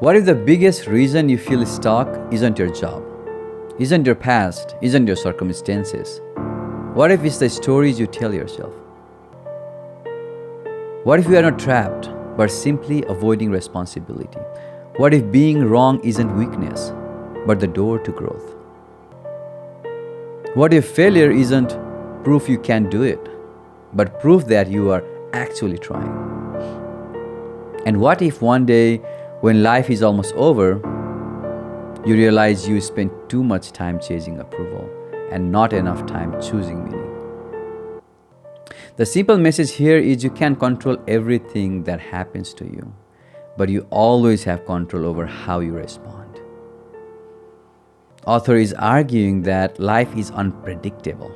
What if the biggest reason you feel stuck isn't your job, isn't your past, isn't your circumstances? What if it's the stories you tell yourself? What if you are not trapped, but simply avoiding responsibility? What if being wrong isn't weakness, but the door to growth? What if failure isn't proof you can't do it, but proof that you are actually trying? And what if one day, when life is almost over, you realize you spent too much time chasing approval and not enough time choosing meaning? The simple message here is you can't control everything that happens to you, but you always have control over how you respond. Author is arguing that life is unpredictable.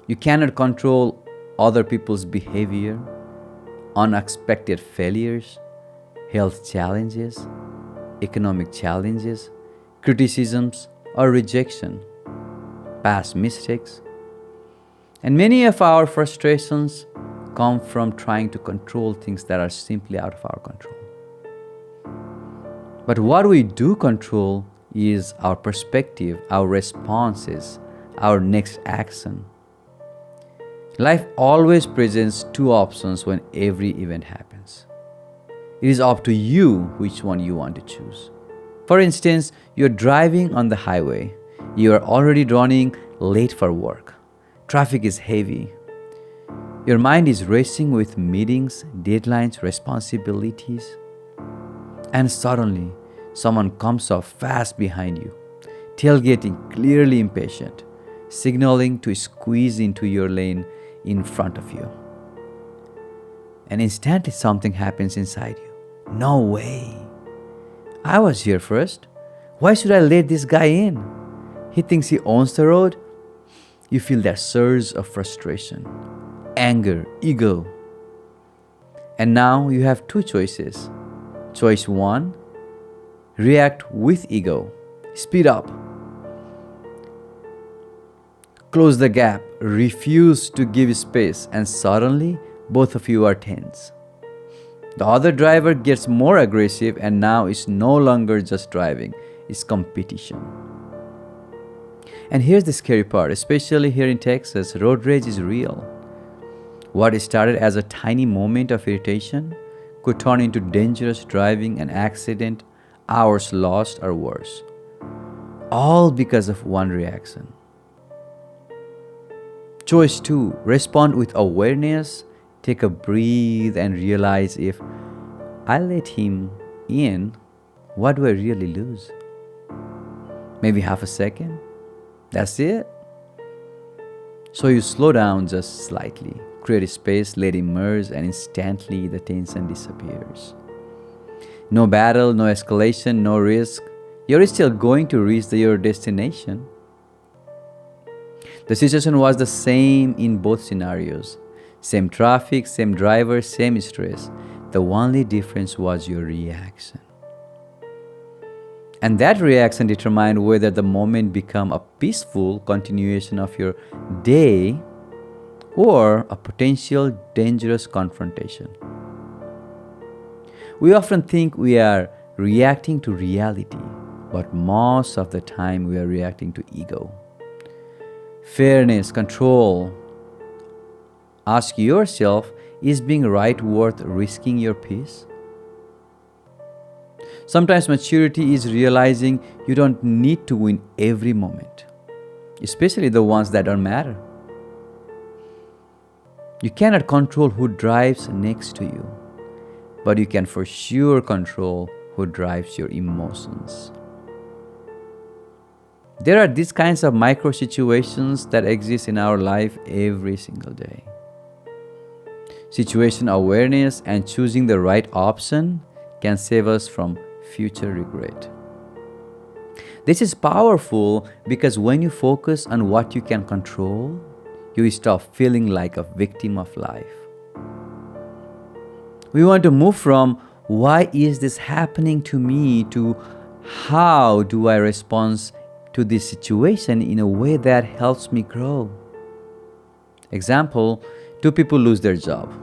You cannot control other people's behavior, unexpected failures, health challenges, economic challenges, criticisms, or rejection, past mistakes. And many of our frustrations come from trying to control things that are simply out of our control. But what we do control is our perspective, our responses, our next action. Life always presents two options when every event happens. It is up to you which one you want to choose. For instance, you're driving on the highway. You are already running late for work. Traffic is heavy. Your mind is racing with meetings, deadlines, responsibilities. And suddenly, someone comes up fast behind you, tailgating, clearly impatient, signaling to squeeze into your lane in front of you. And instantly something happens inside you. No way. I was here first. Why should I let this guy in? He thinks he owns the road. You feel that surge of frustration, anger, ego. And now you have two choices. Choice one, react with ego. Speed up. Close the gap. Refuse to give space. And suddenly, both of you are tense. The other driver gets more aggressive and now it's no longer just driving, it's competition. And here's the scary part, especially here in Texas, road rage is real. What started as a tiny moment of irritation could turn into dangerous driving, an accident, hours lost, or worse. All because of one reaction. Choice 2, respond with awareness, take a breath and realize if I let him in, what do I really lose? Maybe half a second? That's it? So you slow down just slightly, create a space, let him merge, and instantly the tension disappears. No battle, no escalation, no risk. You're still going to reach your destination. The situation was the same in both scenarios. Same traffic, same driver, same stress. The only difference was your reaction. And that reaction determined whether the moment became a peaceful continuation of your day or a potential dangerous confrontation. We often think we are reacting to reality, but most of the time we are reacting to ego. Fairness, control. Ask yourself, is being right worth risking your peace? Sometimes maturity is realizing you don't need to win every moment, especially the ones that don't matter. You cannot control who drives next to you, but you can for sure control who drives your emotions. There are these kinds of micro situations that exist in our life every single day. Situation awareness and choosing the right option can save us from future regret. This is powerful because when you focus on what you can control, you stop feeling like a victim of life. We want to move from why is this happening to me to how do I respond to this situation in a way that helps me grow. Example, two people lose their job.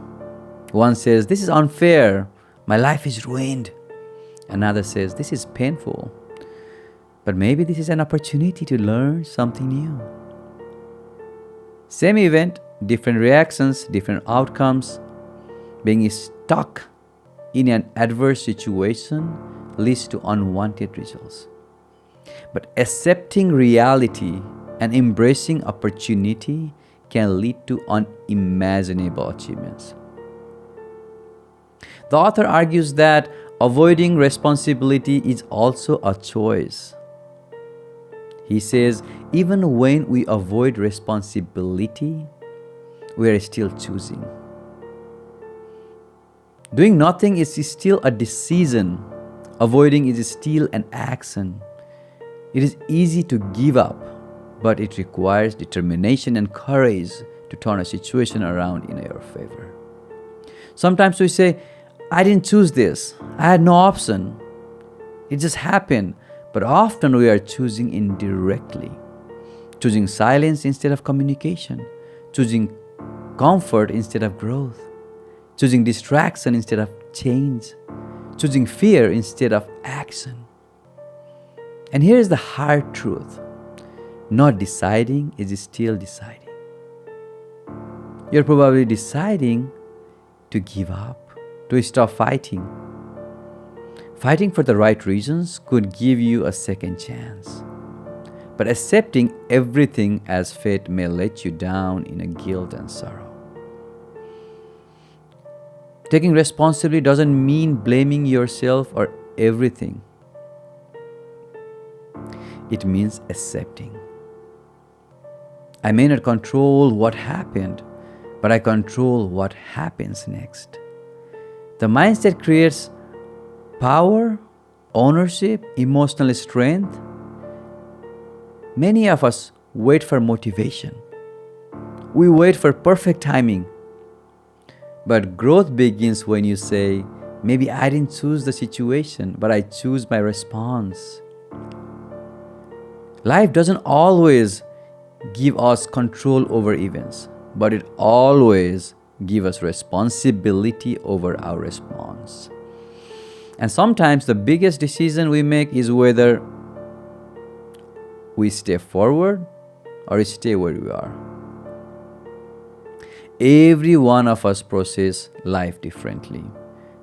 One says, "This is unfair. My life is ruined." Another says, this is painful, but maybe this is an opportunity to learn something new. Same event, different reactions, different outcomes. Being stuck in an adverse situation leads to unwanted results. But accepting reality and embracing opportunity can lead to unimaginable achievements. The author argues that avoiding responsibility is also a choice. He says, even when we avoid responsibility, we are still choosing. Doing nothing is still a decision. Avoiding is still an action. It is easy to give up, but it requires determination and courage to turn a situation around in your favor. Sometimes we say, I didn't choose this. I had no option. It just happened. But often we are choosing indirectly. Choosing silence instead of communication. Choosing comfort instead of growth. Choosing distraction instead of change. Choosing fear instead of action. And here is the hard truth. Not deciding is still deciding. You're probably deciding to give up, to stop fighting. Fighting for the right reasons could give you a second chance. But accepting everything as fate may let you down in a guilt and sorrow. Taking responsibility doesn't mean blaming yourself or everything. It means accepting. I may not control what happened, but I control what happens next. The mindset creates power, ownership, emotional strength. Many of us wait for motivation. We wait for perfect timing. But growth begins when you say, maybe I didn't choose the situation, but I choose my response. Life doesn't always give us control over events, but it always gives us responsibility over our response. And sometimes the biggest decision we make is whether we stay forward or stay where we are. Every one of us processes life differently.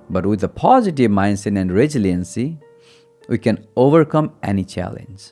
But with a positive mindset and resiliency, we can overcome any challenge.